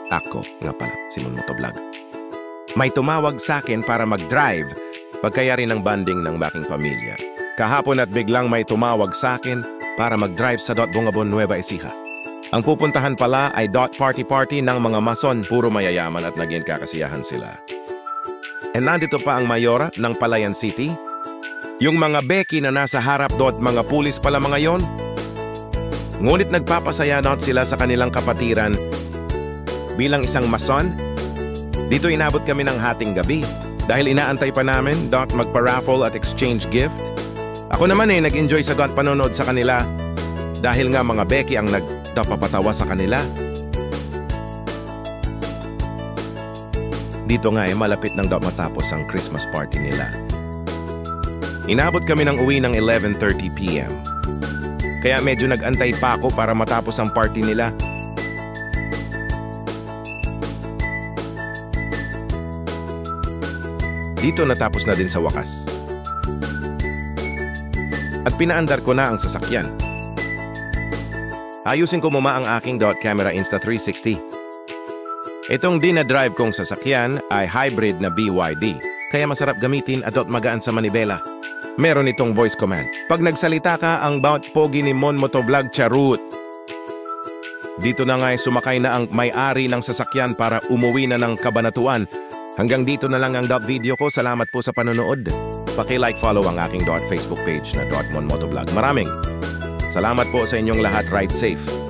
Ako nga pala, Simon Motovlog. May tumawag sa akin para mag-drive pagkayari ng banding ng baking pamilya. Kahapon at biglang may tumawag sa akin para mag-drive sa Bungabon, Nueva Ecija. Ang pupuntahan pala ay party ng mga mason, puro mayayaman at naging kakasiyahan sila. And nandito pa ang mayora ng Palayan City. Yung mga beki na nasa harap mga pulis pala mga yon. Ngunit nagpapasaya sila sa kanilang kapatiran bilang isang mason. Dito inabot kami ng hating gabi dahil inaantay pa namin magpa-raffle at exchange gift. Ako naman nag-enjoy sa panonood sa kanila dahil nga mga beki ang nagpapatawa sa kanila. Dito nga malapit nang matapos ang Christmas party nila. Inabot kami ng uwi ng 11:30 p.m. Kaya medyo nag-antay pa ako para matapos ang party nila. Dito natapos na din sa wakas. At pinaandar ko na ang sasakyan. Ayusin ko muna ang aking camera Insta360. Itong dinadrive kong sasakyan ay hybrid na BYD, kaya masarap gamitin at magaan sa manibela. Meron itong voice command. Pag nagsalita ka ang bawat pogi ni Mon Motovlog charut. Dito na nga sumakay na ang may-ari ng sasakyan para umuwi na ng Kabanatuan. Hanggang dito na lang ang video ko. Salamat po sa panonood. Paki-like, follow ang aking Facebook page na Mon Motovlog. Maraming salamat po sa inyong lahat. Ride safe.